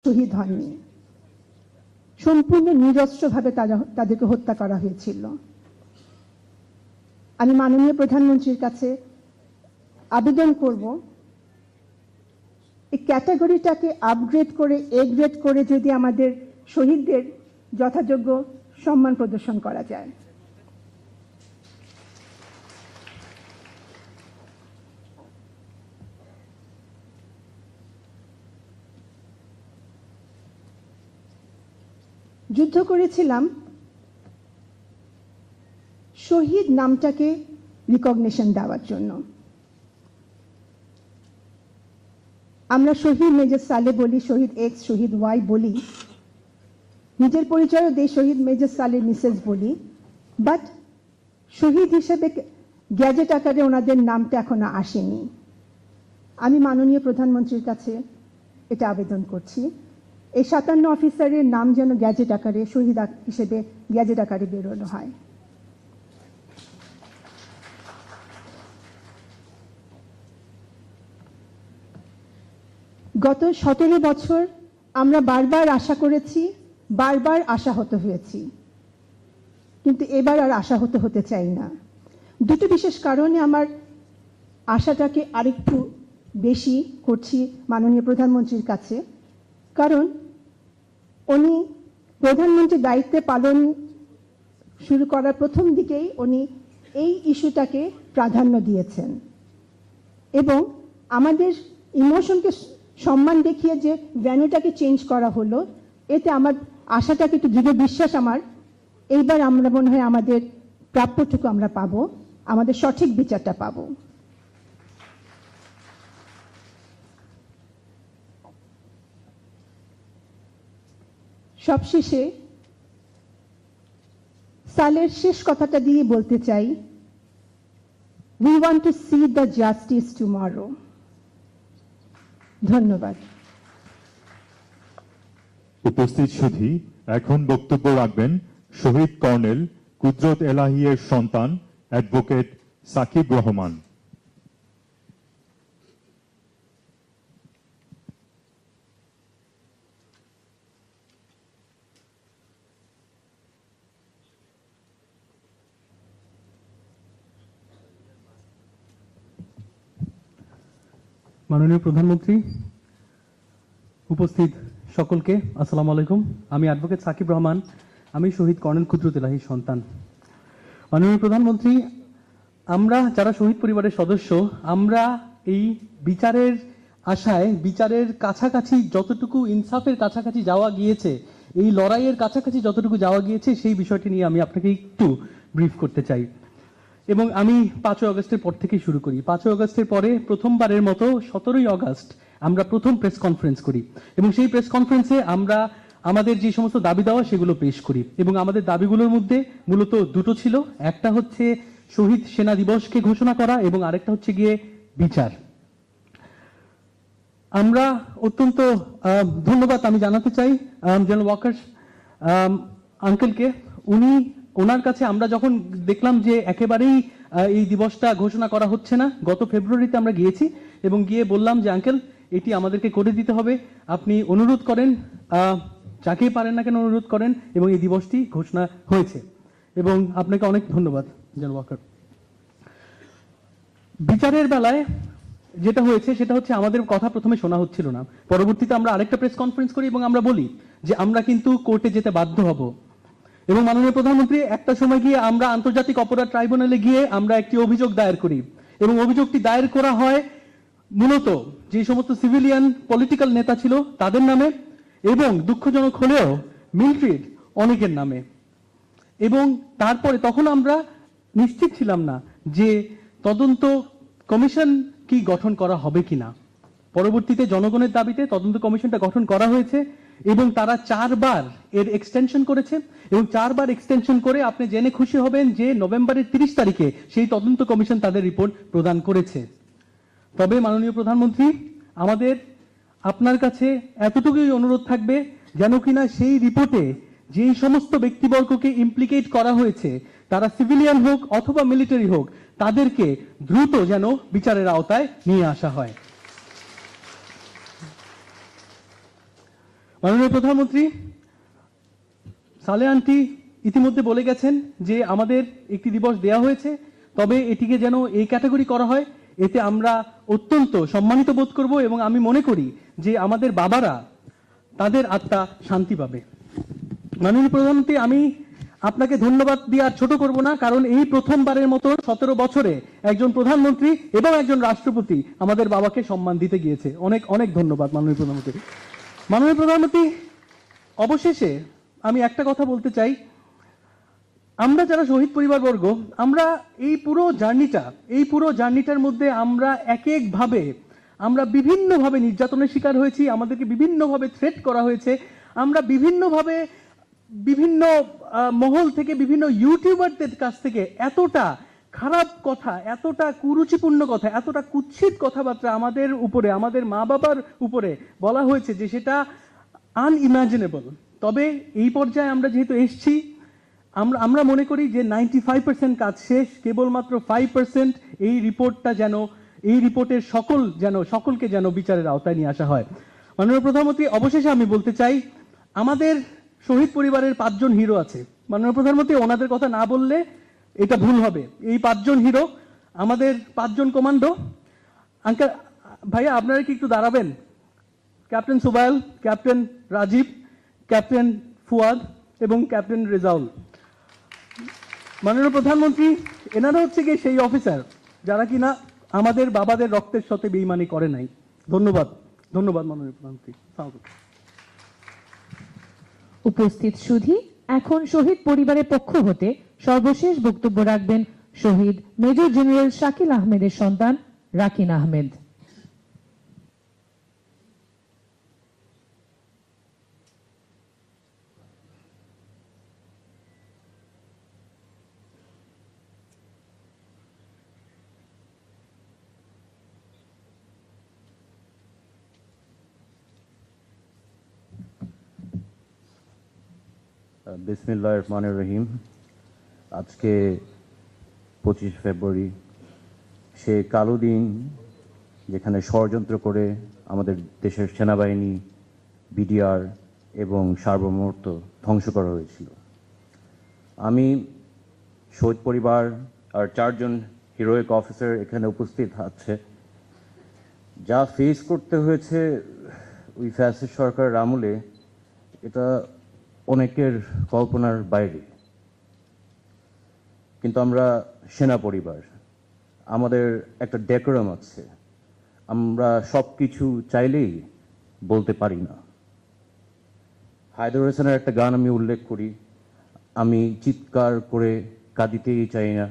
শহীদ হননি, সম্পূর্ণ নিরস্ত্রভাবে তাদেরকে হত্যা করা হয়েছিল। আমি মাননীয় প্রধানমন্ত্রীর কাছে আবেদন করব, এই ক্যাটাগরিটাকে আপগ্রেড করে এ গ্রেড করে যদি আমাদের শহীদদের যথাযোগ্য সম্মান প্রদর্শন করা যায়। যুদ্ধ করেছিলাম শহীদ নামটাকে রিকগনিশন দেওয়ার জন্য। আমরা শহীদ মেজর সালে বলি, শহীদ এক্স, শহীদ ওয়াই বলি, নিজের পরিচয়ও দেই শহীদ মেজর সালে মিসেস বলি, বাট শহীদ হিসেবে গ্যাজেট আকারে ওনাদের নামটা এখনো আসেনি। আমি মাননীয় প্রধানমন্ত্রীর কাছে এটা আবেদন করছি, এই 57 অফিসারের নাম যেন গ্যাজেট আকারে শহীদ হিসেবে গ্যাজেট আকারে বেরোনো হয়। গত 17 বছর আমরা বারবার আশা করেছি, বারবার আশাহত হয়েছি, কিন্তু এবার আর আশাহত হতে চাই না। দুটো বিশেষ কারণে আমার আশাটাকে আরেকটু বেশি করছি মাননীয় প্রধানমন্ত্রীর কাছে। কারণ উনি প্রধানমন্ত্রীর দায়িত্বে পালন শুরু করার প্রথম দিকেই উনি এই ইস্যুটাকে প্রাধান্য দিয়েছেন এবং আমাদের ইমোশনকে সম্মান দেখিয়ে যে ভ্যানুটাকে চেঞ্জ করা হলো, এতে আমার আশাটাকে একটু দৃঢ় বিশ্বাস আমার, এইবার আমরা মনে হয় আমাদের প্রাপ্যটুকু আমরা পাবো, আমাদের সঠিক বিচারটা পাবো। সবশেষে সালের শেষ কথাটা দিয়ে বলতে চাই, we want to see the justice tomorrow. ধন্যবাদ। উপস্থিত সুধী, এখন বক্তব্য রাখবেন শহীদ কর্নেল কুদরত এলাহিয়ের সন্তান অ্যাডভোকেট সাকিব রহমান। মাননীয় প্রধানমন্ত্রী, উপস্থিত সকলকে আসসালামু আলাইকুম। আমি অ্যাডভোকেট সাকিব রহমান, আমি শহীদ কর্নেল কুদরত এলাহির সন্তান। মাননীয় প্রধানমন্ত্রী, আমরা যারা শহীদ পরিবারের সদস্য, আমরা এই বিচারের আশায়, বিচারের কাছাকাছি যতটুকু, ইনসাফের কাছাকাছি যাওয়া গিয়েছে, এই লড়াইয়ের কাছাকাছি যতটুকু যাওয়া গিয়েছে, সেই বিষয়টি নিয়ে আমি আপনাকে একটু ব্রিফ করতে চাই। এবং আমি 5 আগস্টের পর থেকেই শুরু করি। 5 আগস্টের পরে প্রথমবারের মতো 17 আগস্ট আমরা প্রথম প্রেস কনফারেন্স করি এবং সেই প্রেস কনফারেন্সে আমরা আমাদের যে সমস্ত দাবি দেওয়া সেগুলো পেশ করি এবং আমাদের দাবিগুলোর মধ্যে মূলত দুটো ছিল। একটা হচ্ছে শহীদ সেনা দিবসকে ঘোষণা করা এবং আরেকটা হচ্ছে গিয়ে বিচার। আমরা অত্যন্ত ধন্যবাদ আমি জানাতে চাই জেনারেল ওয়াকার আঙ্কেলকে। ওনার কাছে আমরা যখন দেখলাম যে একেবারেই এই দিবসটা ঘোষণা করা হচ্ছে না, গত ফেব্রুয়ারিতে আমরা গিয়েছি এবং গিয়ে বললাম যে আঙ্কেল, এটি আমাদেরকে করে দিতে হবে, আপনি অনুরোধ করেন, যাকেই পারেন না কেন অনুরোধ করেন, এবং এই দিবসটি ঘোষণা হয়েছে এবং আপনাকে অনেক ধন্যবাদ জেনারেল ওয়াকার। বিচারের বেলায় যেটা হয়েছে সেটা হচ্ছে আমাদের কথা প্রথমে শোনা হচ্ছিল না, পরবর্তীতে আমরা আরেকটা প্রেস কনফারেন্স করি এবং আমরা বলি যে আমরা কিন্তু কোর্টে যেতে বাধ্য হব। এবং মাননীয় প্রধানমন্ত্রী, একটা সময় গিয়ে আমরা আন্তর্জাতিক অপরাধ ট্রাইব্যুনালে গিয়ে আমরা একটি অভিযোগ দায়ের করি এবং অভিযোগটি দায়ের করা হয় মূলত যে সমস্ত সিভিলিয়ান পলিটিক্যাল নেতা ছিল তাদের নামে এবং দুঃখজনক হলেও মিলিটারির অনেকের নামে। এবং তারপরে তখন আমরা নিশ্চিত ছিলাম না যে তদন্ত কমিশন কি গঠন করা হবে কিনা। পরবর্তীতে জনগণের দাবিতে তদন্ত কমিশনটা গঠন করা হয়েছে এবং তারা 4 বার এর এক্সটেনশন করেছে এবং 4 বার এক্সটেনশন করে আপনি জেনে খুশি হবেন যে নভেম্বরের 30 তারিখে সেই তদন্ত কমিশন তাদের রিপোর্ট প্রদান করেছে। তবে মাননীয় প্রধানমন্ত্রী, আমাদের আপনার কাছে এতটুকুই অনুরোধ থাকবে যেন কিনা সেই রিপোর্টে যেই সমস্ত ব্যক্তিবর্গকে ইমপ্লিকেট করা হয়েছে, তারা সিভিলিয়ান হোক অথবা মিলিটারি হোক, তাদেরকে দ্রুত যেন বিচারের আওতায় নিয়ে আসা হয়। মাননীয় প্রধানমন্ত্রী, সালে আন্টি ইতিমধ্যে বলে গেছেন যে আমাদের একটি দিবস দেয়া হয়েছে, তবে এটিকে যেন এই ক্যাটাগরি করা হয়, এতে আমরা অত্যন্ত সম্মানিত বোধ করব এবং আমি মনে করি যে আমাদের বাবারা তাদের আত্মা শান্তি পাবে। মাননীয় প্রধানমন্ত্রী, আমি আপনাকে ধন্যবাদ দিয়ে আর ছোট করব না, কারণ এই প্রথমবারের মতো 17 বছরে একজন প্রধানমন্ত্রী এবং একজন রাষ্ট্রপতি আমাদের বাবাকে সম্মান দিতে গিয়েছে। অনেক অনেক ধন্যবাদ মাননীয় প্রধানমন্ত্রী। মাননীয় প্রধানমন্ত্রী, অবশেষে আমি একটা কথা বলতে চাই, আমরা যারা শহীদ পরিবারবর্গ, আমরা এই পুরো জার্নিটার মধ্যে আমরা আমরা বিভিন্নভাবে নির্যাতনের শিকার হয়েছি, আমাদেরকে বিভিন্নভাবে থ্রেট করা হয়েছে, আমরা বিভিন্ন মহল থেকে, বিভিন্ন ইউটিউবারদের কাছ থেকে এতটা খারাপ কথা, এতটা কুরুচিপূর্ণ কথা, এতটা কুৎসিত কথাবার্তা আমাদের উপরে, আমাদের মা বাবার উপরে বলা হয়েছে যে সেটা আনইমাজিনেবল। তবে এই পর্যায়ে আমরা যেহেতু এসছি, আমরা মনে করি যে 95% কাজ শেষ, কেবলমাত্র 5% এই রিপোর্টের সকলকে যেন বিচারের আওতায় নিয়ে আসা হয়। মাননীয় প্রধানমন্ত্রী, অবশেষে আমি বলতে চাই, আমাদের শহীদ পরিবারের 5 জন হিরো আছে। মাননীয় প্রধানমন্ত্রী, ওনাদের কথা না বললে এটা ভুল হবে। এই 5 জন হিরো, আমাদের 5 জন কমান্ডো। আঙ্কেল, ভাইয়া আপনারা কি একটু দাঁড়াবেন? Captain Subail, captain Rajib, captain Fuad এবং ক্যাপ্টেন রেজাউল। মাননীয় প্রধানমন্ত্রী, এনারা হচ্ছে গিয়ে সেই অফিসার যারা কিনা আমাদের বাবাদের রক্তের সাথে বেইমানি করে নাই। ধন্যবাদ মাননীয় প্রধানমন্ত্রী। উপস্থিত সুধী, এখন শহীদ পরিবারের পক্ষ হতে সর্বশেষ বক্তব্য রাখবেন শহীদ মেজর জেনারেল শাকিল আহমেদের সন্তান রাকিন আহমেদ। বিসমিল্লাহির রহমানির রহিম। আজকে 25 ফেব্রুয়ারি, সে কালো দিন যেখানে ষড়যন্ত্র করে আমাদের দেশের সেনাবাহিনী, বিডিআর এবং সার্বভৌমত্ব ধ্বংস করা হয়েছিল। আমি শহীদ পরিবার আর 4 জন হিরোইক অফিসার এখানে উপস্থিত আছে। যা ফেস করতে হয়েছে ওই ফ্যাসিস্ট সরকারের আমলে, এটা অনেকের কল্পনার বাইরে। কিন্তু আমরা সেনা পরিবার, আমাদের একটা ডেকোরাম আছে, আমরা সব কিছু চাইলেই বলতে পারি না। হায়দার হোসেনের একটা গান আমি উল্লেখ করি, আমি চিৎকার করে কাঁদিতেই চাই না,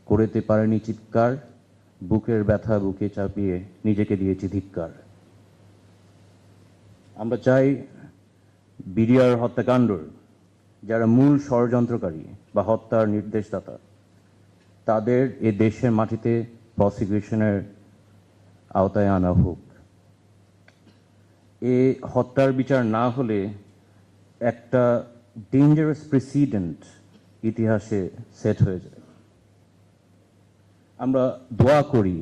করতে পারিনি চিৎকার, বুকের ব্যথা বুকে চাপিয়ে নিজেকে দিয়েছি ধিক্কার। আমরা চাই বিডিআর হত্যাকাণ্ডর যারা মূল ষড়যন্ত্রকারী বা হত্যার নির্দেশদাতা, তাদের এ দেশের মাটিতে প্রসিকিউশনের আওতায় আনা হোক। এ হত্যার বিচার না হলে একটা ডেঞ্জারাস প্রেসিডেন্ট ইতিহাসে সেট হয়ে যায়। আমরা দোয়া করি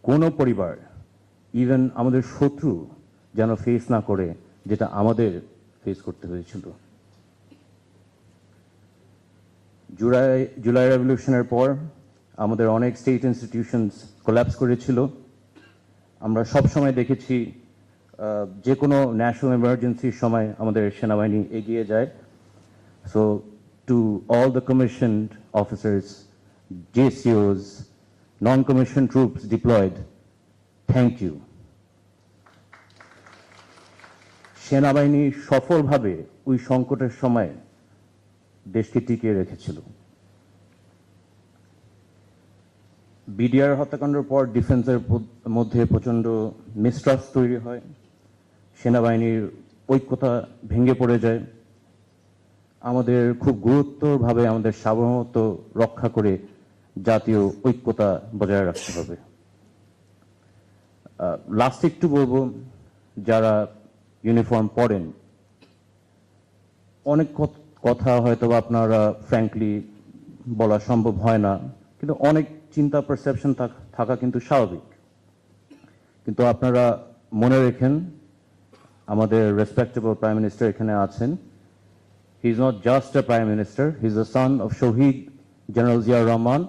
কোনো পরিবার, ইভেন আমাদের শত্রু, যেন ফেস না করে যেটা আমাদের ফেস করতে হয়েছিল। জুলাই রেভলিউশনের পর আমাদের অনেক স্টেট ইনস্টিটিউশনস কোল্যাপস করেছিল। আমরা সব সময় দেখেছি যে কোনো ন্যাশনাল এমার্জেন্সির সময় আমাদের সেনাবাহিনী এগিয়ে যায়। So to all the commissioned officers, JCOs, non-commissioned troops deployed, thank you. সেনাবাহিনী সফলভাবে ওই সংকটের সময় দেশকে টিকিয়ে রেখেছিল। বিডিআর হত্যাকাণ্ডের পর ডিফেন্সের মধ্যে প্রচন্ড মিস্ট্রাস্ট তৈরি হয়, সেনাবাহিনীর ঐক্যতা ভেঙে পড়ে যায়। আমাদের খুব গুরুত্বভাবে আমাদের সার্বভৌমত্ব রক্ষা করে জাতীয় ঐক্যতা বজায় রাখতে হবে। লাস্ট একটু বলবো, যারা ইউনিফর্ম পরেন, অনেক কথা হয়তো আপনারা ফ্র্যাঙ্কলি বলা সম্ভব হয় না, কিন্তু অনেক চিন্তা পারসেপশন থাকা কিন্তু স্বাভাবিক। কিন্তু আপনারা মনে রেখেন, আমাদের রেসপেক্টেবল প্রাইম মিনিস্টার এখানে আছেন। He is not just a prime minister, he is the son of Shaheed general Zia Rahman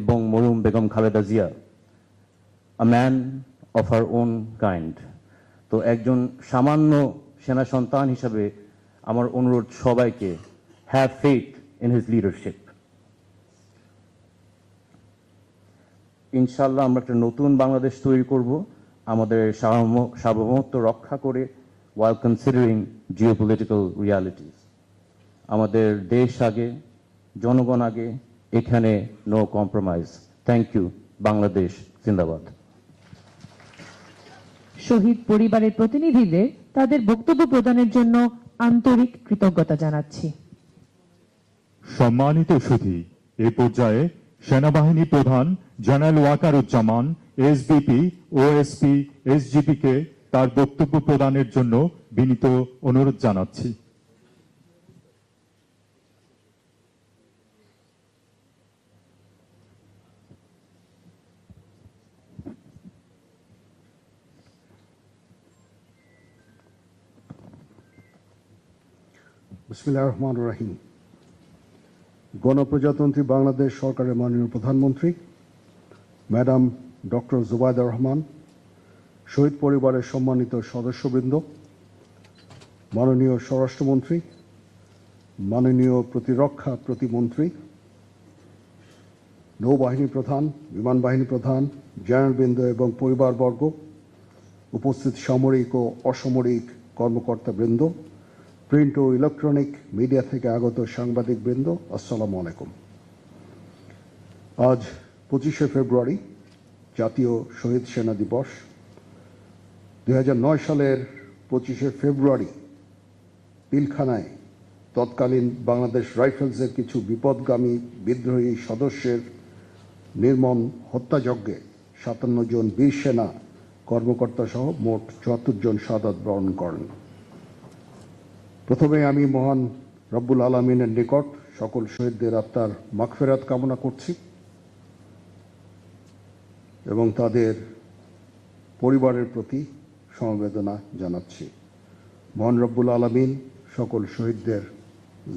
এবং মরহুম Begum Khaleda Zia, a man of her own kind. তো একজন সামান্য সেনা সন্তান হিসাবে আমার অনুরোধ সবাইকে, have faith in his leadership. ইনশাল্লাহ আমরা একটা নতুন বাংলাদেশ তৈরি করব, আমাদের সার্বভৌমত্ব রক্ষা করে, while considering geopolitical realities. আমাদের দেশ আগে, জনগণ আগে, এখানে no compromise. Thank you. Bangladesh জিন্দাবাদ। শহীদ পরিবারের প্রতিনিধিদের তাদের বক্তব্য প্রদানের জন্য আন্তরিক কৃতজ্ঞতা জানাচ্ছি। সম্মানিত সুধী, এ পর্যায়ে সেনাবাহিনী প্রধান general Waker-Uz-Zaman SBP, OSP, SGP কে তার বক্তব্য প্রদানের জন্য বিনীত অনুরোধ জানাচ্ছি। বিসমিল্লাহির রহমানির রহিম। গণপ্রজাতন্ত্রী বাংলাদেশ সরকারের মাননীয় প্রধানমন্ত্রী ম্যাডাম ডক্টর জুবাইদা রহমান, শহীদ পরিবারের সম্মানিত সদস্যবৃন্দ, মাননীয় স্বরাষ্ট্রমন্ত্রী, মাননীয় প্রতিরক্ষা প্রতিমন্ত্রী, নৌবাহিনী প্রধান, বিমান বাহিনী প্রধান, জেনারেলবৃন্দ এবং পরিবারবর্গ, উপস্থিত সামরিক ও অসামরিক কর্মকর্তাবৃন্দ, প্রিন্ট ও ইলেকট্রনিক মিডিয়া থেকে আগত সাংবাদিকবৃন্দ, আসসালামু আলাইকুম। আজ 25শে ফেব্রুয়ারি জাতীয় শহীদ সেনা দিবস। 2009 সালের 25শে ফেব্রুয়ারি পিলখানায় তৎকালীন বাংলাদেশ রাইফেলসের কিছু বিপদগামী বিদ্রোহী সদস্যের নির্মম হত্যাযজ্ঞে 57 জন বীর সেনা কর্মকর্তা সহ মোট 74 জন শাহাদাত বরণ করেন। প্রথমে আমি মহান রব্বুল আলামিনের নিকট সকল শহীদদের আত্মার মাগফিরাত কামনা করছি এবং তাদের পরিবারের প্রতি সমবেদনা জানাচ্ছি। মহান রব্বুল আলামিন সকল শহীদদের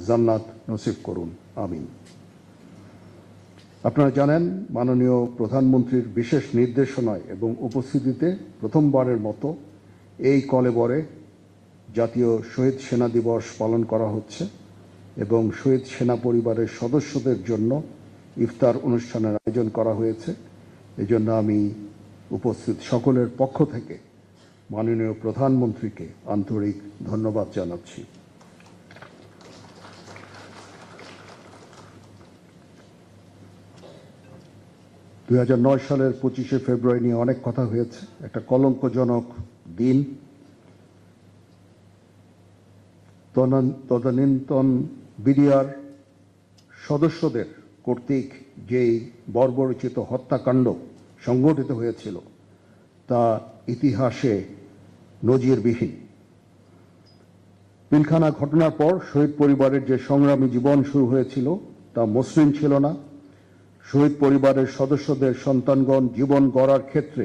জান্নাত নসিব করুন, আমিন। আপনারা জানেন, মাননীয় প্রধানমন্ত্রীর বিশেষ নির্দেশনায় এবং উপস্থিতিতে প্রথমবারের মতো এই কলেবরে জাতীয় শহীদ সেনা দিবস পালন করা হচ্ছে এবং শহীদ সেনা পরিবারের সদস্যদের জন্য ইফতার অনুষ্ঠানের আয়োজন করা হয়েছে। এজন্য আমি উপস্থিত সকলের পক্ষ থেকে মাননীয় প্রধানমন্ত্রীকে আন্তরিক ধন্যবাদ জানাচ্ছি। দুই সালের 25শে ফেব্রুয়ারি নিয়ে অনেক কথা হয়েছে। একটা কলঙ্কজনক দিন। তদানীন্তন বিডিআর সদস্যদের কর্তৃক যেই বর্বরচিত হত্যাকাণ্ড সংঘটিত হয়েছিল তা ইতিহাসে নজিরবিহীন। পিলখানা ঘটনার পর শহীদ পরিবারের যে সংগ্রামী জীবন শুরু হয়েছিল তা মসৃণ ছিল না। শহীদ পরিবারের সদস্যদের সন্তানগণ জীবন গড়ার ক্ষেত্রে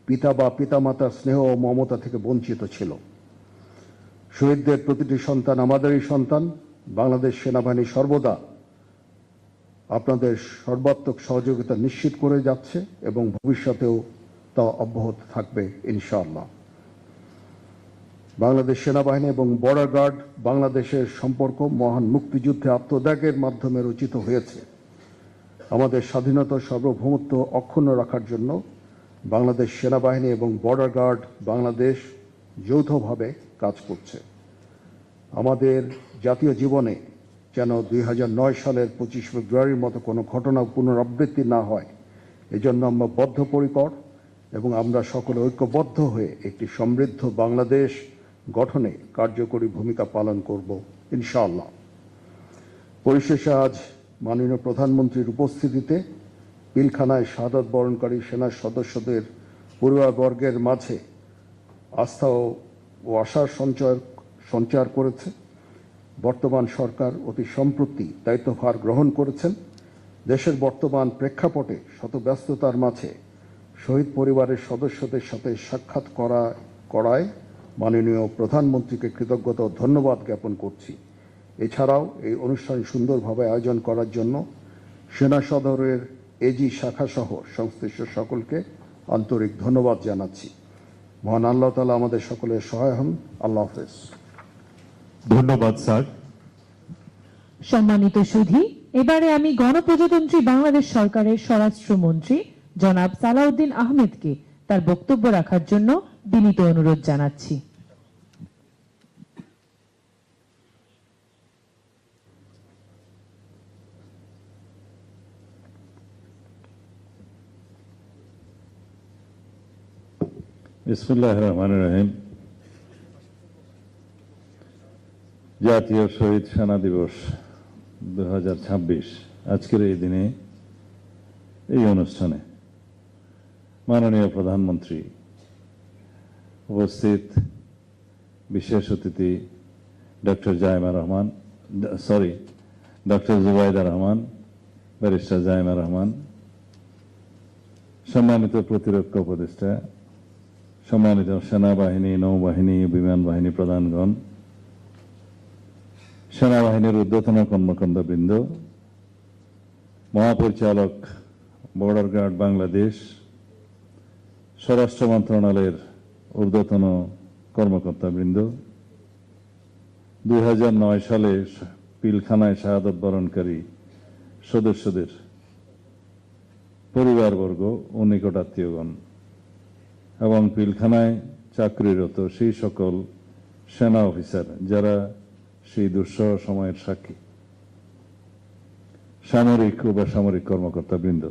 পিতা বা পিতামাতার স্নেহ ও মমতা থেকে বঞ্চিত ছিল। শহীদদের প্রতিটি সন্তান আমাদেরই সন্তান। বাংলাদেশ সেনাবাহিনী সর্বদা আপনাদের সর্বাত্মক সহযোগিতা নিশ্চিত করে যাচ্ছে এবং ভবিষ্যতেও তা অব্যাহত থাকবে ইনশাআল্লাহ। বাংলাদেশ সেনাবাহিনী এবং বর্ডার গার্ড বাংলাদেশের সম্পর্ক মহান মুক্তিযুদ্ধে আত্মত্যাগের মাধ্যমে রচিত হয়েছে। আমাদের স্বাধীনতা সার্বভৌমত্ব অক্ষুণ্ণ রাখার জন্য বাংলাদেশ সেনাবাহিনী এবং বর্ডার গার্ড বাংলাদেশ যৌথভাবে কাজ করছে। আমাদের জাতীয় জীবনে যেন 2009 সালের 25 ফেব্রুয়ারির মতো কোনো ঘটনা পুনরাবৃত্তি না হয়, এজন্য আমরা বদ্ধপরিকর এবং আমরা সকলে ঐক্যবদ্ধ হয়ে একটি সমৃদ্ধ বাংলাদেশ গঠনে কার্যকরী ভূমিকা পালন করব ইনশাআল্লাহ। পরিশেষে আজ মাননীয় প্রধানমন্ত্রীর উপস্থিতিতে পিলখানায় শাহাদাত বরণকারী সেনা সদস্যদের পরিবারবর্গের মাঝে আস্থা ও আশার সঞ্চার করেছে। বর্তমান সরকার অতি সম্প্রতি দায়িত্বভার গ্রহণ করেছেন। দেশের বর্তমান প্রেক্ষাপটে শত ব্যস্ততার মাঝে শহীদ পরিবারের সদস্যদের সাথে সাক্ষাৎ করায় মাননীয় প্রধানমন্ত্রীকে কৃতজ্ঞতা ও ধন্যবাদ জ্ঞাপন করছি। এছাড়াও এই অনুষ্ঠান সুন্দরভাবে আয়োজন করার জন্য সেনা সদরের এজি শাখা সহ সংশ্লিষ্ট সকলকে আন্তরিক ধন্যবাদ জানাচ্ছি। মহান আল্লাহ তাআলা আমাদের সকলের সহায় হন। আল্লাহ হাফেজ। ধন্যবাদ স্যার। সম্মানিত সুধী, এবারে আমি গণপ্রজাতন্ত্রী বাংলাদেশ সরকারের স্বরাষ্ট্রমন্ত্রী জনাব সালাউদ্দিন আহমেদকে তার বক্তব্য রাখার জন্য বিনীত অনুরোধ জানাচ্ছি। বিসমিল্লাহির রহমানির রহিম। জাতীয় শহীদ সেনা দিবস 2026 আজকের এই দিনে এই অনুষ্ঠানে মাননীয় প্রধানমন্ত্রী উপস্থিত, বিশেষ অতিথি ডক্টর জুবাইদা রহমান, ব্যারিস্টার জাইমা রহমান, সম্মানিত প্রতিরক্ষা উপদেষ্টা, সম্মানিত সেনাবাহিনী, নৌবাহিনী, বিমান বাহিনী প্রধানগণ, সেনাবাহিনীর ঊর্ধ্বতন কর্মকর্তাবৃন্দ, মহাপরিচালক বর্ডার গার্ড বাংলাদেশ, স্বরাষ্ট্র মন্ত্রণালয়ের ঊর্ধ্বতন কর্মকর্তাবৃন্দ, 2009 সালে পিলখানায় শাহাদত বরণকারী সদস্যদের পরিবারবর্গ ও নিকটাত্মীয়গণ এবং পিলখানায় চাকরিরত সেই সকল সেনা অফিসার যারা সেই দুঃসহ সময়ের সাক্ষী, সামরিক ও বেসামরিক কর্মকর্তাবৃন্দ,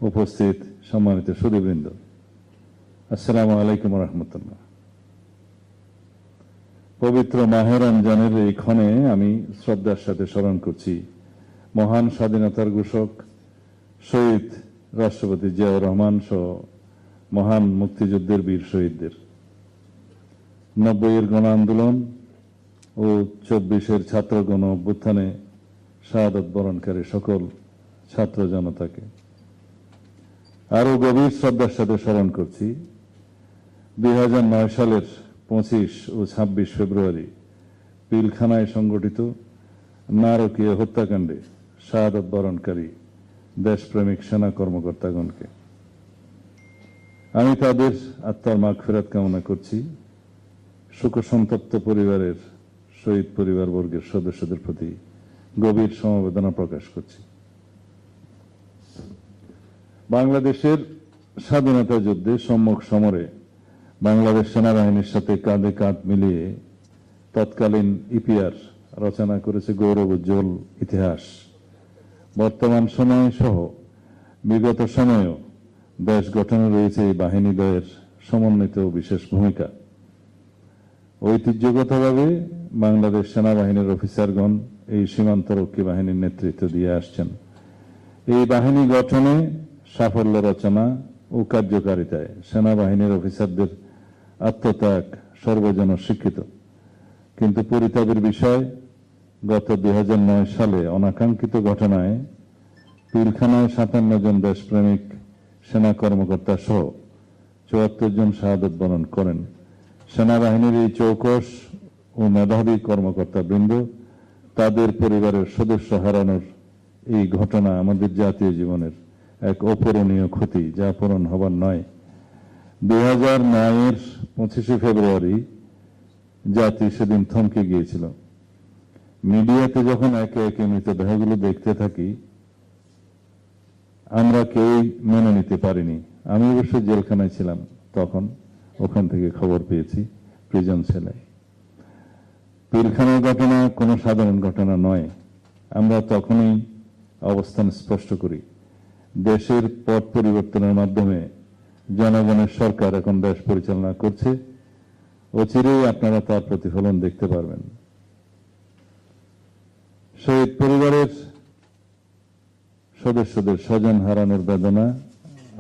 উপস্থিত সম্মানিত সুধীবৃন্দ, আসসালামু আলাইকুম রহমতুল্লাহ। পবিত্র মাহে রমজানের এই ক্ষণে আমি শ্রদ্ধার সাথে স্মরণ করছি মহান স্বাধীনতার ঘোষক শহীদ রাষ্ট্রপতি জিয়াউর রহমান সহ মহান মুক্তিযুদ্ধের বীর শহীদদের। 90-এর গণ আন্দোলন ও 24-এর ছাত্র গণ অভ্যুত্থানে শাহাদত বরণকারী সকল ছাত্র জনতাকে আরো গভীর শ্রদ্ধার সাথে স্মরণ করছি 2009 সালের 25 ও 26 ফেব্রুয়ারি পিলখানায় সংগঠিত নারকীয় হত্যাকাণ্ডে শাহাদত বরণকারী দেশপ্রেমিক সেনা কর্মকর্তাগণকে। আমি তাদের আত্মার মাগফিরাত কামনা করছি। শোকসন্তপ্ত পরিবারের শহীদ পরিবারবর্গের সদস্যদের প্রতি গভীর সমবেদনা প্রকাশ করছি। বাংলাদেশের স্বাধীনতা যুদ্ধে সম্মুখ সমরে বাংলাদেশ সেনাবাহিনীর সাথে কাঁধে কাঁধ মিলিয়ে তৎকালীন ইপিআর রচনা করেছে গৌরব উজ্জ্বল ইতিহাস। বর্তমান সময় সহ বিগত সময়েও দেশ গঠনে রয়েছে এই বাহিনীদ্বয়ের সমন্বিত বিশেষ ভূমিকা। ঐতিহ্যগতভাবে বাংলাদেশ সেনাবাহিনীর অফিসারগণ এই সীমান্তরক্ষী বাহিনীর নেতৃত্ব দিয়ে আসছেন। এই বাহিনী গঠনে, সাফল্য রচনা ও কার্যকারিতায় সেনাবাহিনীর অফিসারদের আত্মত্যাগ সর্বজন স্বীকৃত। কিন্তু পরিতাপের বিষয়, গত 2009 সালে অনাকাঙ্ক্ষিত ঘটনায় পিলখানায় 57 জন দেশপ্রেমিক সেনা কর্মকর্তা সহ 74 জন শাহাদত বরণ করেন। সেনাবাহিনীর এই চৌকস ও মেধাবী কর্মকর্তা বৃন্দ, তাদের পরিবারের সদস্য হারানোর এই ঘটনা আমাদের জাতীয় জীবনের এক অপূরণীয় ক্ষতি, যা পূরণ হবার নয়। 2009-এর 25 ফেব্রুয়ারি জাতি সেদিন থমকে গিয়েছিল। মিডিয়াতে যখন একে একে মৃতদেহগুলো দেখতে থাকি, আমরা কেউই মেনে নিতে পারিনি। আমি অবশ্য জেলখানায় ছিলাম তখন, ওখান থেকে খবর পেয়েছি প্রিজন সেলে। পিলখানার ঘটনা কোনো সাধারণ ঘটনা নয়। আমরা তখনই অবস্থান স্পষ্ট করি, দেশের পট পরিবর্তনের মাধ্যমে জনগণের সরকার এখন দেশ পরিচালনা করছে। অচিরেই আপনারা তার প্রতিফলন দেখতে পারবেন। শহীদ পরিবারের সদস্যদের স্বজন হারানোর বেদনা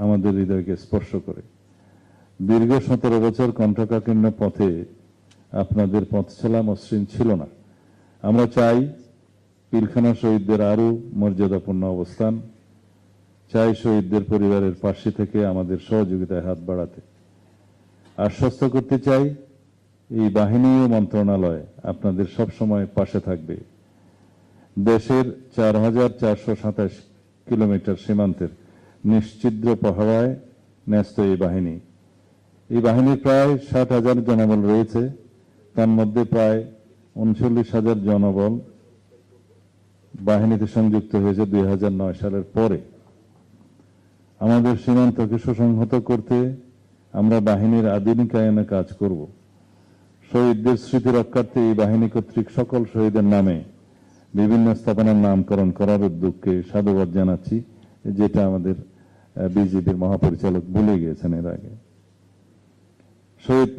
আমাদের হৃদয়কে স্পর্শ করে। দীর্ঘ 17 বছর কণ্ঠকাকীর্ণ পথে আপনাদের পথ চলা মসৃণ ছিল না। আমরা চাই পিলখানা শহীদদের আরো মর্যাদাপূর্ণ অবস্থান, চাই শহীদদের পরিবারের পাশে থেকে আমাদের সহযোগিতায় হাত বাড়াতে। আশ্বস্ত করতে চাই, এই বাহিনী ও মন্ত্রণালয় আপনাদের সবসময় পাশে থাকবে। দেশের ৪,৪২৭ কিলোমিটার সীমান্তের নিশ্ছিদ্র প্রহরায় ন্যস্ত এই বাহিনী। এই বাহিনীর প্রায় ৬০,০০০ জনবল রয়েছে, তার মধ্যে প্রায় ৩৯,০০০ জনবল বাহিনীতে সংযুক্ত হয়েছে ২০০৯ সালের পরে। আমাদের সীমান্তকে সুসংহত করতে আমরা বাহিনীর আধুনিকায়নে কাজ করব। শহীদদের স্মৃতি রক্ষার্থে এই বাহিনী কর্তৃক সকল শহীদের নামে বিভিন্ন স্থাপনার নামকরণ করার উদ্যোগকে সাধুবাদ জানাচ্ছি, যেটা আমাদের বিজেপির মহাপরিচালক বলে গিয়েছেন এর আগে। শহীদ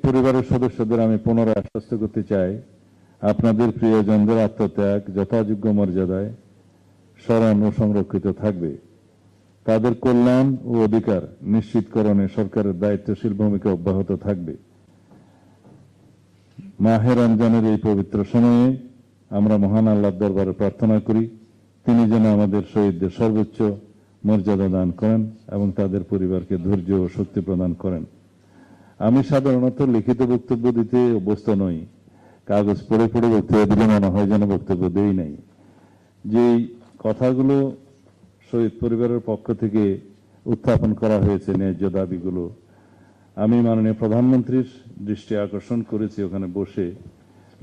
পরিবারের সদস্যদের আমি পুনরায় আশ্বস্ত করতে চাই, আপনাদের প্রিয়জনদের আত্মত্যাগ যথাযোগ্য মর্যাদায় স্মরণ ও সংরক্ষিত থাকবে। তাদের কল্যাণ ও অধিকার নিশ্চিতকরণে সরকারের দায়িত্বশীল ভূমিকা অব্যাহত থাকবে। মাহে রমজানের এই পবিত্র সময়ে আমরা মহান আল্লাহর দরবারে প্রার্থনা করি, তিনি যেন আমাদের শহীদদের সর্বোচ্চ মর্যাদা দান করেন এবং তাদের পরিবারকে ধৈর্য ও শক্তি প্রদান করেন। আমি সাধারণত লিখিত বক্তব্য দিতে অভ্যস্ত নই, কাগজ পড়ে পড়ে বক্তব্য দিলে মনে হয় যেন বক্তব্য দেই নাই। যেই কথাগুলো শহীদ পরিবারের পক্ষ থেকে উত্থাপন করা হয়েছে, ন্যায্য দাবিগুলো, আমি মাননীয় প্রধানমন্ত্রীর দৃষ্টি আকর্ষণ করেছি ওখানে বসে,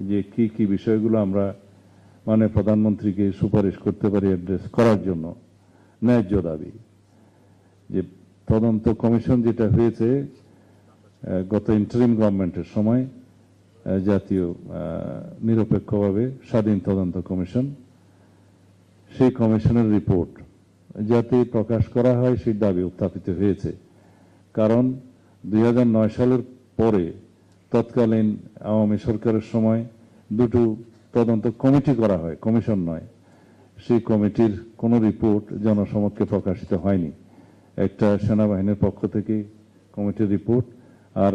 যে কি কি বিষয়গুলো আমরা মাননীয় প্রধানমন্ত্রীকে সুপারিশ করতে পারি অ্যাড্রেস করার জন্য। ন্যায্য দাবি যে তদন্ত কমিশন যেটা হয়েছে গত ইন্টারিম গভর্নমেন্টের সময়, জাতীয় নিরপেক্ষভাবে স্বাধীন তদন্ত কমিশন, সেই কমিশনের রিপোর্ট যাতে প্রকাশ করা হয় সেই দাবি উত্থাপিত হয়েছে। কারণ ২০০৯ সালের পরে তৎকালীন আওয়ামী সরকারের সময় দুটো তদন্ত কমিটি করা হয়, কমিশন নয়। সেই কমিটির কোনো রিপোর্ট জনসমক্ষে প্রকাশিত হয়নি। একটা সেনাবাহিনীর পক্ষ থেকে কমিটির রিপোর্ট, আর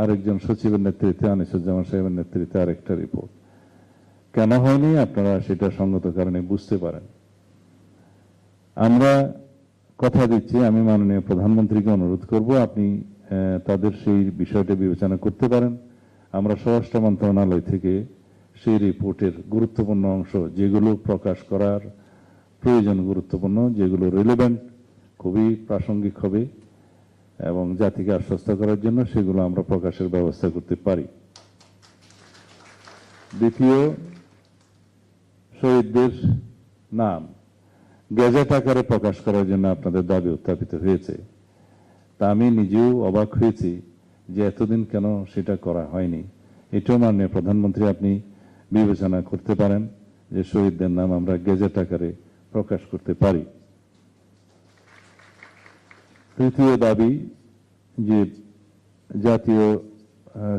আরেকজন সচিবের নেতৃত্বে আনিসুজ্জামান সাহেবের নেতৃত্বে আরেকটা রিপোর্ট। কেন হয়নি আপনারা সেটা সঙ্গত কারণে বুঝতে পারেন। আমরা কথা দিচ্ছি, আমি মাননীয় প্রধানমন্ত্রীকে অনুরোধ করব, আপনি তাদের সেই বিষয়টা বিবেচনা করতে পারেন। আমরা স্বরাষ্ট্র মন্ত্রণালয় থেকে সেই রিপোর্টের গুরুত্বপূর্ণ অংশ, যেগুলো প্রকাশ করার প্রয়োজন, গুরুত্বপূর্ণ, যেগুলো রিলেভেন্ট, খুবই প্রাসঙ্গিক হবে এবং জাতিকে আশ্বস্ত করার জন্য, সেগুলো আমরা প্রকাশের ব্যবস্থা করতে পারি। দ্বিতীয়, শহীদদের নাম গেজেট আকারে প্রকাশ করার জন্য আপনাদের দাবি উত্থাপিত হয়েছে। তা আমি নিজেও অবাক হয়েছি যে এতদিন কেন সেটা করা হয়নি। এটাও মাননীয় প্রধানমন্ত্রী আপনি বিবেচনা করতে পারেন যে শহীদদের নাম আমরা গেজেট আকারে প্রকাশ করতে পারি। তৃতীয় দাবি যে জাতীয়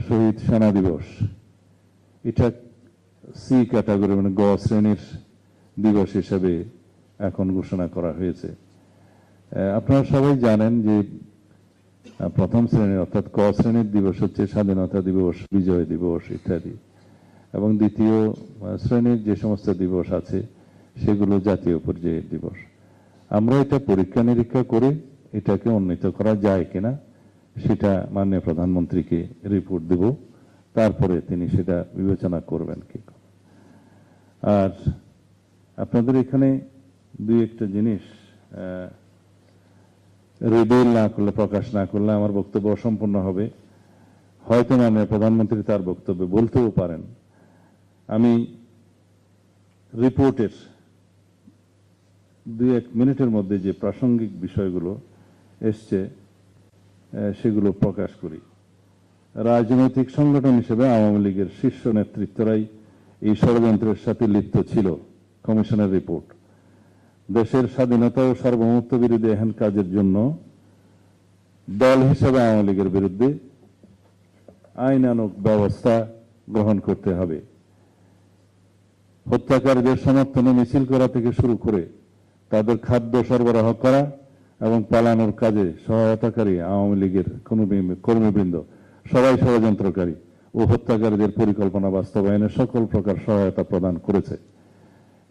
শহীদ সেনা দিবস, এটা সি ক্যাটাগরি মানে গ শ্রেণীর দিবস হিসেবে এখন ঘোষণা করা হয়েছে। আপনারা সবাই জানেন যে প্রথম শ্রেণীর অর্থাৎ ক শ্রেণীর দিবস হচ্ছে স্বাধীনতা দিবস, বিজয় দিবস ইত্যাদি, এবং দ্বিতীয় শ্রেণীর যে সমস্ত দিবস আছে সেগুলো জাতীয় পর্যায়ের দিবস। আমরা এটা পরীক্ষা নিরীক্ষা করে এটাকে উন্নীত করা যায় কিনা সেটা মাননীয় প্রধানমন্ত্রীকে রিপোর্ট দেব, তারপরে তিনি সেটা বিবেচনা করবেন কি। আর আপনাদের এখানে দুই একটা জিনিস রিভিল না করলে, প্রকাশ না করলে আমার বক্তব্য অসম্পূর্ণ হবে। হয়তো মাননীয় প্রধানমন্ত্রী তার বক্তব্যে বলতেও পারেন। আমি রিপোর্টের ২-১ মিনিটের মধ্যে যে প্রাসঙ্গিক বিষয়গুলো এসছে সেগুলো প্রকাশ করি। রাজনৈতিক সংগঠন হিসেবে আওয়ামী লীগের শীর্ষ নেতৃত্বরাই এই ষড়যন্ত্রের সাথে লিপ্ত ছিল, কমিশনের রিপোর্ট। দেশের স্বাধীনতা ও সার্বভৌমত্ব বিরোধী এহেন কাজের জন্য দল হিসেবে আওয়ামী লীগের বিরুদ্ধে আইনানুগ ব্যবস্থা গ্রহণ করতে হবে। হত্যাকারীদের সমর্থনে মিছিল করা থেকে শুরু করে তাদের খাদ্য সরবরাহ করা এবং পালানোর কাজে সহায়তাকারী আওয়ামী লীগের কর্মীবৃন্দ সবাই ষড়যন্ত্রকারী ও হত্যাকারীদের পরিকল্পনা বাস্তবায়নে সকল প্রকার সহায়তা প্রদান করেছে।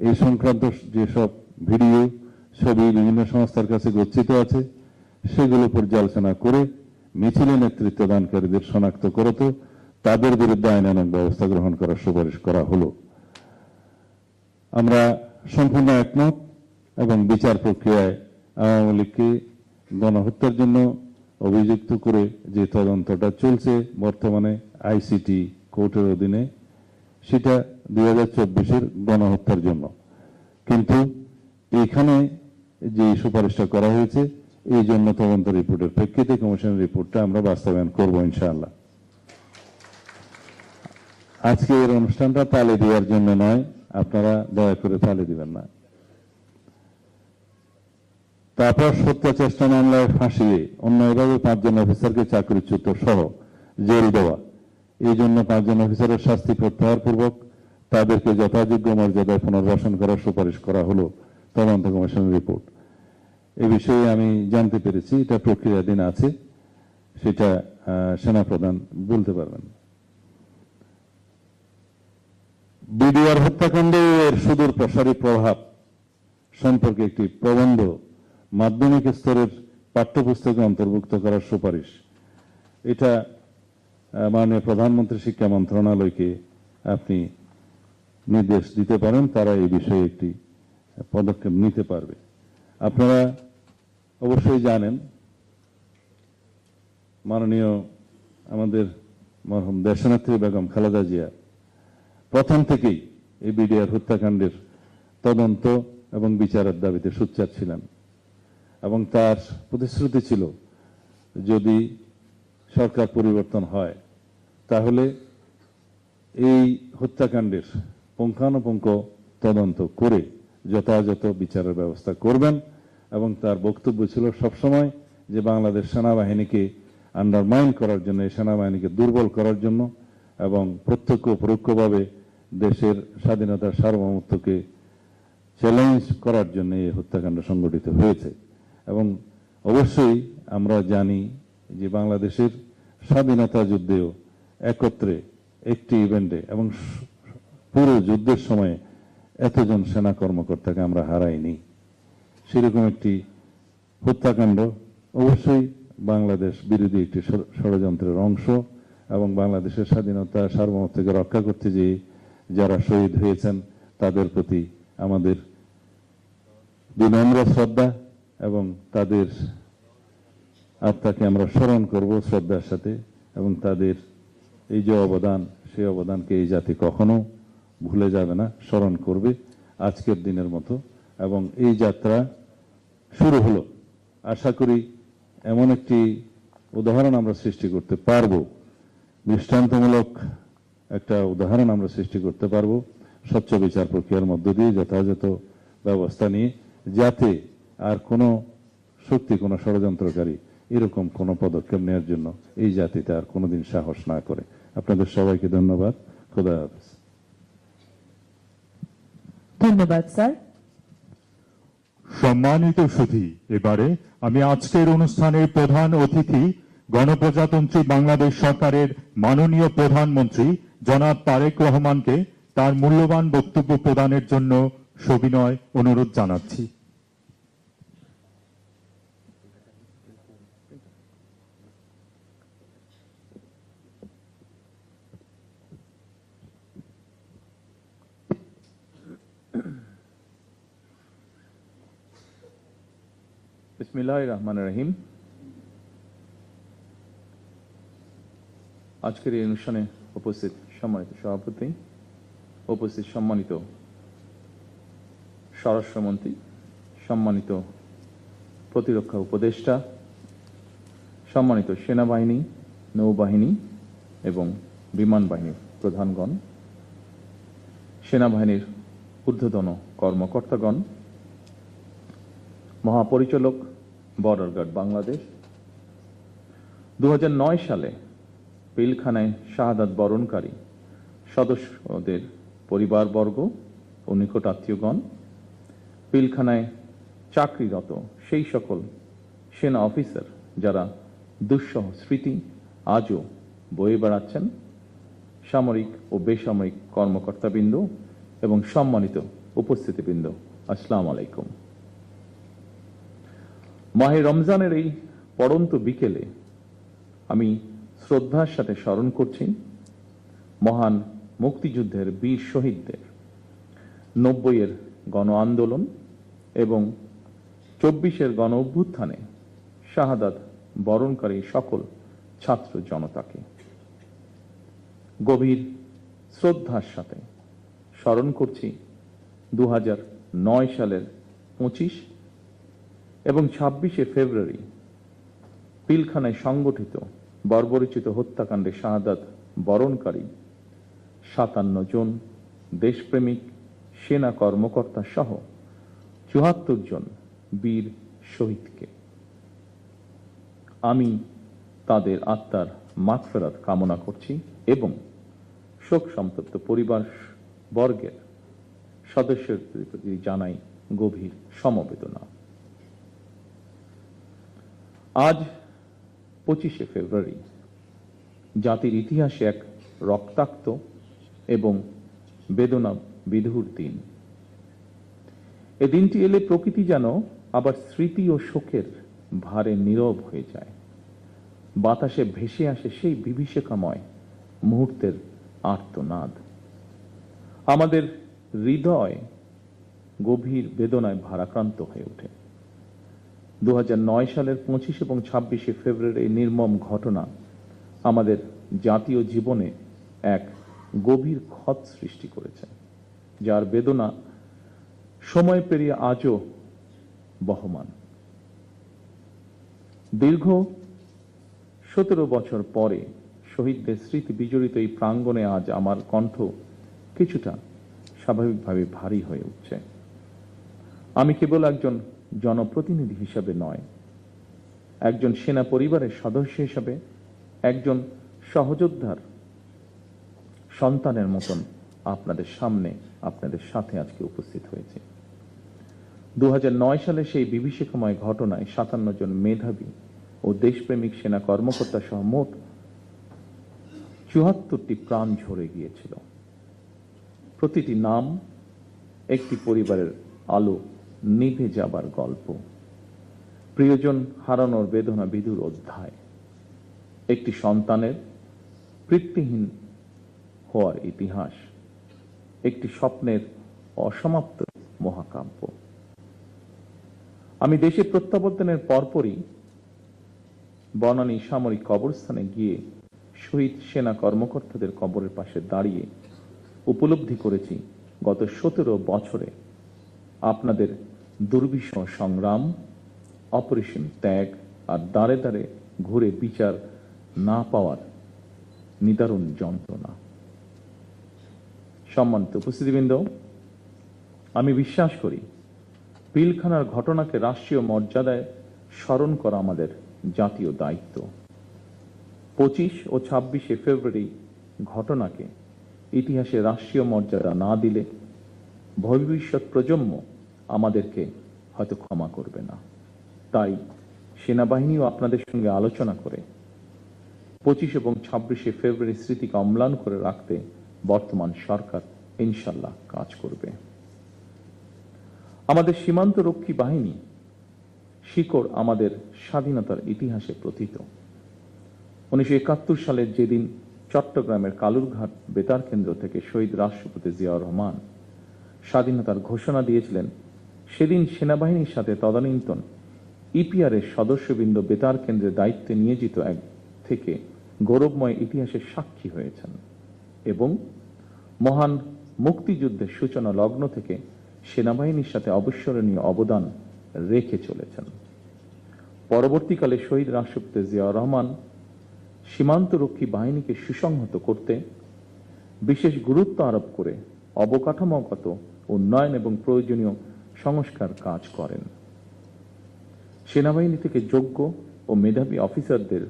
এই সংক্রান্ত যেসব ভিডিও, ছবি বিভিন্ন সংস্থার কাছে গচ্ছিত আছে, সেগুলো পর্যালোচনা করে মিছিলে নেতৃত্ব দানকারীদের শনাক্ত করতে তাদের বিরুদ্ধে আইনানুগ ব্যবস্থা গ্রহণ করার সুপারিশ করা হলো। আমরা সম্পূর্ণ একমত এবং বিচার প্রক্রিয়ায় আওয়ামী লীগকে গণহত্যার জন্য অভিযুক্ত করে যে তদন্তটা চলছে বর্তমানে আইসিটি কোর্টের অধীনে, সেটা 2024-এর গণহত্যার জন্য। কিন্তু এখানে যে সুপারিশটা করা হয়েছে এই জন্য তদন্ত রিপোর্টের প্রেক্ষিতে কমিশনের রিপোর্টটা আমরা বাস্তবায়ন করব ইনশাআল্লাহ। আজকে এর অনুষ্ঠানটা তালে দেওয়ার জন্য নয়, আপনারা দয়া করে তালে দিবেন না। তারপর হত্যা চেষ্টা মামলায় ফাঁসিয়ে অন্যায়ভাবে 5 জন অফিসারকে চাকরিচ্যুত সহ জেল দেওয়া, এই জন্য 5 জন অফিসারের শাস্তি প্রত্যাহার পূর্বক তাদেরকে যথাযোগ্য মর্যাদায় পুনর্বাসন করার সুপারিশ করা হলো তদন্ত কমিশনের রিপোর্ট। এ বিষয়ে আমি জানতে পেরেছি এটা প্রক্রিয়াধীন আছে, সেটা সেনাপ্রধান বলতে পারবেন। বিডিআর হত্যাকাণ্ডে এর সুদূর প্রসারী প্রভাব সম্পর্কে একটি প্রবন্ধ মাধ্যমিক স্তরের পাঠ্যপুস্তকে অন্তর্ভুক্ত করার সুপারিশ, এটা মাননীয় প্রধানমন্ত্রী শিক্ষা মন্ত্রণালয়কে আপনি নির্দেশ দিতে পারেন, তারা এই বিষয়ে একটি পদক্ষেপ নিতে পারবে। আপনারা অবশ্যই জানেন মাননীয় আমাদের মরহুম দেশনেত্রী বেগম খালেদা জিয়া প্রথম থেকেই এই বিডিআর হত্যাকাণ্ডের তদন্ত এবং বিচারের দাবিতে সোচ্চার ছিলেন এবং তার প্রতিশ্রুতি ছিল যদি সরকার পরিবর্তন হয় তাহলে এই হত্যাকাণ্ডের পুঙ্খানুপুঙ্খ তদন্ত করে যথাযথ বিচারের ব্যবস্থা করবেন। এবং তার বক্তব্য ছিল সবসময় যে বাংলাদেশ সেনাবাহিনীকে আন্ডারমাইন করার জন্য, এই সেনাবাহিনীকে দুর্বল করার জন্য এবং প্রত্যক্ষ পরোক্ষভাবে দেশের স্বাধীনতার সার্বভৌমত্বকে চ্যালেঞ্জ করার জন্য এই হত্যাকাণ্ড সংঘটিত হয়েছে। এবং অবশ্যই আমরা জানি যে বাংলাদেশের স্বাধীনতা যুদ্ধেও একত্রে একটি ইভেন্টে এবং পুরো যুদ্ধের সময়ে এতজন সেনা কর্মকর্তাকে আমরা হারাইনি। সেরকম একটি হত্যাকাণ্ড অবশ্যই বাংলাদেশ বিরোধী একটি ষড়যন্ত্রের অংশ এবং বাংলাদেশের স্বাধীনতা সার্বভৌমত্বকে রক্ষা করতে যেয়ে যারা শহীদ হয়েছেন তাদের প্রতি আমাদের বিনম্র শ্রদ্ধা এবং তাদের আত্মাকে আমরা স্মরণ করব শ্রদ্ধার সাথে এবং তাদের এই যে অবদান, সেই অবদানকে এই জাতি কখনো ভুলে যাবে না, স্মরণ করবে আজকের দিনের মতো। এবং এই যাত্রা শুরু হলো, আশা করি এমন একটি উদাহরণ আমরা সৃষ্টি করতে পারবো, দৃষ্টান্তমূলক একটা উদাহরণ আমরা সৃষ্টি করতে পারবো স্বচ্ছ বিচার প্রক্রিয়ার মধ্য দিয়ে যথাযথ ব্যবস্থা নিয়ে, যাতে আর কোনো শক্তি, কোনো ষড়যন্ত্রকারী এরকম কোনো পদক্ষেপ নেওয়ার জন্য এই জাতিতে আর কোনোদিন সাহস না করে। আপনাদের সবাইকে ধন্যবাদ। খোদা হাফেজ। ধন্যবাদ স্যার। সম্মানিত সুধী, এবারে আমি আজকের অনুষ্ঠানের প্রধান অতিথি গণপ্রজাতন্ত্রী বাংলাদেশ সরকারের মাননীয় প্রধানমন্ত্রী জনাব তারেক রহমানকে তার মূল্যবান বক্তব্য প্রদানের জন্য সবিনয় অনুরোধ জানাচ্ছি। বিসমিল্লাহির রহমানির রহিম। আজকের এই অনুষ্ঠানে উপস্থিত সম্মানিত সভাপতি, উপস্থিত সম্মানিত স্বরাষ্ট্রমন্ত্রী, সম্মানিত প্রতিরক্ষা উপদেষ্টা, সম্মানিত সেনাবাহিনী, নৌবাহিনী এবং বিমান বাহিনীর প্রধানগণ, সেনাবাহিনীর ঊর্ধ্বতন কর্মকর্তাগণ, মহাপরিচালক বর্ডার গার্ড বাংলাদেশ, 2009 সালে পিলখানায় শাহাদাত বরণকারী সদস্যদের পরিবারবর্গ ও নিকট আত্মীয়গণ, পিলখানায় চাকরিরত সেই সকল সেনা অফিসার যারা দুঃসহ স্মৃতি আজও বয়ে বেড়াচ্ছেন, সামরিক ও বেসামরিক কর্মকর্তাবৃন্দ এবং সম্মানিত উপস্থিতিবৃন্দ, আসসালামু আলাইকুম। মাহে রমজানের এই পড়ন্ত বিকেলে আমি শ্রদ্ধার সাথে স্মরণ করছি মহান মুক্তিযুদ্ধের বীর শহীদদের, 90-এর গণ আন্দোলন এবং 24-এর গণ অভ্যুত্থানে শাহাদাত বরণকারী সকল ছাত্র জনতাকে গভীর শ্রদ্ধার সাথে স্মরণ করছি 2009 সালের 25 এবং 26শে ফেব্রুয়ারি পিলখানায় সংগঠিত বর্বরোচিত হত্যাকাণ্ডে শাহাদাত বরণকারী 57 জন দেশপ্রেমিক সেনা কর্মকর্তা সহ 74 জন বীর শহীদকে। আমি তাদের আত্মার মাগফিরাত কামনা করছি এবং শোক সন্তপ্ত পরিবার বর্গের সদস্যদের প্রতি জানাই গভীর সমবেদনা। আজ 25শে ফেব্রুয়ারি জাতির ইতিহাসে এক রক্তাক্ত এবং বেদনা বিধুর দিন। এ দিনটি এলে প্রকৃতি যেন আবার স্মৃতি ও শোকের ভারে নীরব হয়ে যায়। বাতাসে ভেসে আসে সেই বিভীষিকাময় মুহূর্তের আর্তনাদ। আমাদের হৃদয় গভীর বেদনায় ভারাক্রান্ত হয়ে ওঠে। 2009 সালের 25 এবং 26শে ফেব্রুয়ারি নির্মম ঘটনা আমাদের জাতীয় জীবনে এক গভীর ক্ষত সৃষ্টি করেছে, যার বেদনা সময় পেরিয়ে আজও বহমান। দীর্ঘ 17 বছর পরে শহীদদের স্মৃতি বিজড়িত এই প্রাঙ্গণে আজ আমার কণ্ঠ কিছুটা স্বাভাবিকভাবে ভারী হয়ে উঠছে। আমি কেবল একজন জনপ্রতিনিধি হিসাবে নয়, একজন সেনা পরিবারের সদস্য হিসাবে, একজন সহযোদ্ধার সন্তানের মতন আপনাদের সামনে, আপনাদের সাথে আজকে উপস্থিত হয়েছে। 2009 সালে সেই বিভীষিকাময় ঘটনায় 57 জন মেধাবী ও দেশপ্রেমিক সেনা কর্মকর্তা সহ মোট 74টি প্রাণ ঝরে গিয়েছিল। প্রতিটি নাম একটি পরিবারের আলো নিভে যাবার গল্প, প্রিয়জন হারানোর বেদনা বিধুর অধ্যায়, একটি সন্তানের পিতৃহীন হওয়ার ইতিহাস, একটি স্বপ্নের অসমাপ্ত মহাকাব্য। আমি দেশে প্রত্যাবর্তনের পরপরই বনানী সামরিক কবরস্থানে গিয়ে শহীদ সেনা কর্মকর্তাদের কবরের পাশে দাঁড়িয়ে উপলব্ধি করেছি গত 17 বছরে আপনাদের দুর্বিষহ সংগ্রাম, অপারেশন ত্যাগ আর দাঁড়ে দাঁড়ে ঘুরে বিচার না পাওয়ার নিদারুণ যন্ত্রণা। সম্মানিত উপস্থিতিবৃন্দ, আমি বিশ্বাস করি পিলখানার ঘটনাকে রাষ্ট্রীয় মর্যাদায় স্মরণ করা আমাদের জাতীয় দায়িত্ব। 25 ও 26শে ফেব্রুয়ারি ঘটনাকে ইতিহাসে রাষ্ট্রীয় মর্যাদা না দিলে ভবিষ্যৎ প্রজন্ম আমাদেরকে হয়তো ক্ষমা করবে না। তাই সেনাবাহিনীও আপনাদের সঙ্গে আলোচনা করে 25 এবং 26শে ফেব্রুয়ারি স্মৃতিকে অম্লান করে রাখতে বর্তমান সরকার ইনশাল্লাহ কাজ করবে। আমাদের সীমান্ত রক্ষী বাহিনী শিকড় আমাদের স্বাধীনতার ইতিহাসে প্রথিত। 1971 সালের যেদিন চট্টগ্রামের কালুরঘাট বেতার কেন্দ্র থেকে শহীদ রাষ্ট্রপতি জিয়াউর রহমান স্বাধীনতার ঘোষণা দিয়েছিলেন, সেদিন সেনাবাহিনীর সাথে তদানীন্তন ইপিআর এর সদস্যবৃন্দ বেতার কেন্দ্রের দায়িত্বে নিয়োজিত এক থেকে গৌরবময় ইতিহাসের সাক্ষী হয়েছেন এবং মহান মুক্তিযুদ্ধের সূচনা লগ্ন থেকে সেনাবাহিনীর সাথে অবিস্মরণীয় অবদান রেখে চলেছেন। পরবর্তীকালে শহীদ রাষ্ট্রপতি জিয়াউর রহমান সীমান্তরক্ষী বাহিনীকে সুসংহত করতে বিশেষ গুরুত্ব আরোপ করে অবকাঠামোগত উন্নয়ন এবং প্রয়োজনীয় সংস্কার কাজ করেন। সেনাবাহিনী থেকে যোগ্য ও মেধাবী অফিসারদের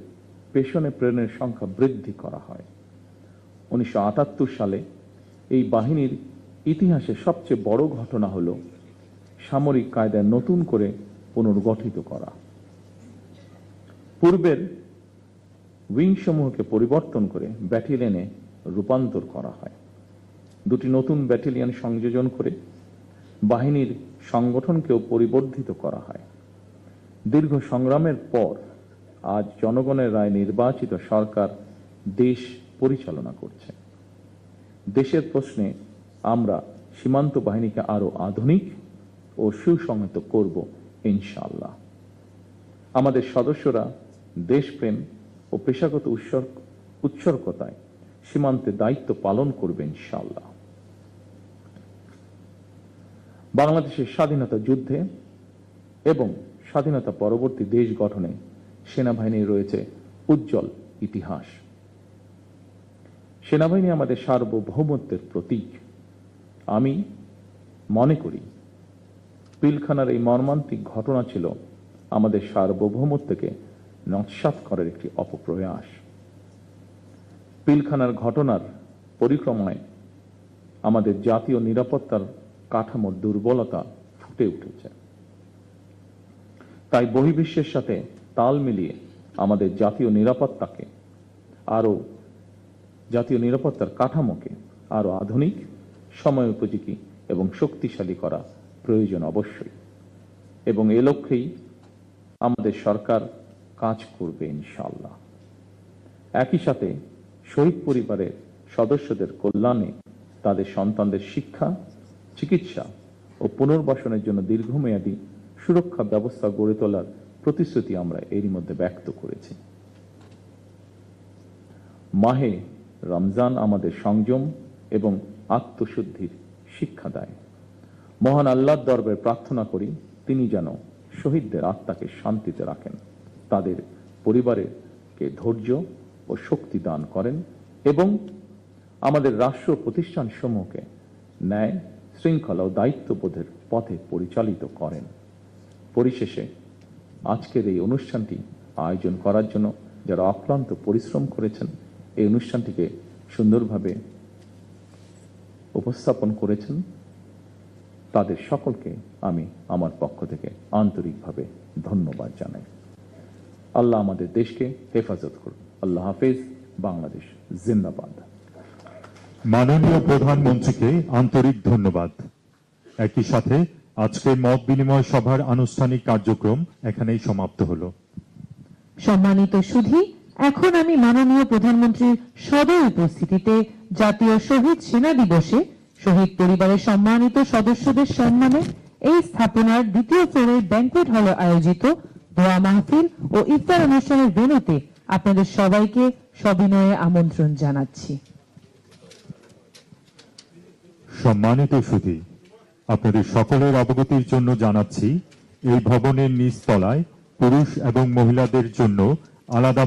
পেশনে প্রেরণের সংখ্যা বৃদ্ধি করা হয়। 1978 সালে এই বাহিনীর ইতিহাসে সবচেয়ে বড় ঘটনা হল সামরিক কায়দায় নতুন করে পুনর্গঠিত করা। পূর্বের উইং সমূহকে পরিবর্তন করে ব্যাটালিয়নে রূপান্তর করা হয়। দুটি নতুন ব্যাটালিয়ন সংযোজন করে বাহিনীর সংগঠনকেও পরিবর্ধিত করা হয়। দীর্ঘ সংগ্রামের পর আজ জনগণের রায় নির্বাচিত সরকার দেশ পরিচালনা করছে। দেশের প্রশ্নে আমরা সীমান্ত বাহিনীকে আরো আধুনিক ও সুসংহত করব ইনশাআল্লাহ। আমাদের সদস্যরা দেশপ্রেম ও পেশাগত উৎসর্গতায় সীমান্তে দায়িত্ব পালন করবে ইনশাআল্লাহ। বাংলাদেশের স্বাধীনতা যুদ্ধে এবং স্বাধীনতা পরবর্তী দেশ গঠনে সেনাবাহিনীর রয়েছে উজ্জ্বল ইতিহাস। সেনাবাহিনী আমাদের সার্বভৌমত্বের প্রতীক। আমি মনে করি পিলখানার এই মর্মান্তিক ঘটনা ছিল আমাদের সার্বভৌমত্বকে নস্যাৎ করার একটি অপপ্রয়াস। পিলখানার ঘটনার পরিক্রমায় আমাদের জাতীয় নিরাপত্তার কাঠামোর দুর্বলতা ফুটে উঠেছে। তাই বহির্বিশ্বের সাথে তাল মিলিয়ে আমাদের জাতীয় নিরাপত্তার কাঠামোকে আরো আধুনিক, সময় উপযোগী এবং শক্তিশালী করা প্রয়োজন অবশ্যই, এবং এ লক্ষ্যেই আমাদের সরকার কাজ করবে ইনশাআল্লাহ। একই সাথে শহীদ পরিবারের সদস্যদের কল্যাণে তাদের সন্তানদের শিক্ষা, চিকিৎসা ও পুনর্বাসনের জন্য দীর্ঘমেয়াদী সুরক্ষা ব্যবস্থা গড়ে তোলার প্রতিশ্রুতি আমরা এরই মধ্যে ব্যক্ত করেছি। মাহে রমজান আমাদের সংযম এবং আত্মশুদ্ধির শিক্ষা দেয়। মহান আল্লাহর দরবারে প্রার্থনা করি তিনি যেন শহীদদের আত্মাকে শান্তিতে রাখেন, তাদের পরিবারকে ধৈর্য ও শক্তি দান করেন এবং আমাদের রাষ্ট্র প্রতিষ্ঠান সমূহকে ন্যায়, শৃঙ্খলা ও দায়িত্ববোধের পথে পরিচালিত করেন। পরিশেষে আজকের এই অনুষ্ঠানটি আয়োজন করার জন্য যারা অক্লান্ত পরিশ্রম করেছেন, এই অনুষ্ঠানটিকে সুন্দরভাবে উপস্থাপন করেছেন, তাদের সকলকে আমি আমার পক্ষ থেকে আন্তরিকভাবে ধন্যবাদ জানাই। আল্লাহ আমাদের দেশকে হেফাজত করুন। আল্লাহ হাফেজ। বাংলাদেশ জিন্দাবাদ। মাননীয় প্রধানমন্ত্রীকে আন্তরিক ধন্যবাদ। একই সাথে আজকের মত বিনিময় সভার আনুষ্ঠানিক কার্যক্রম এখানেই সমাপ্ত হলো। সম্মানিত সুধী, এখন আমি মাননীয় প্রধানমন্ত্রীর সদয় উপস্থিতিতে জাতীয় শহীদ সেনা দিবসে শহীদ পরিবারের সম্মানিত সদস্যদের সম্মানে এই স্থাপনার দ্বিতীয় ফ্লোরের ব্যাংকুয়েট হলে আয়োজিত দোয়া মাহফিল ও ইফতার অনুষ্ঠানের ভেন্যুতে আপনাদের সবাইকে সবিনয়ে আমন্ত্রণ জানাচ্ছি। সম্মানিত সুধী, আপনাদের সকলের অবগতির জন্য জানাচ্ছি এই ভবনের নিচতলায় পুরুষ এবং মহিলাদের জন্য আলাদা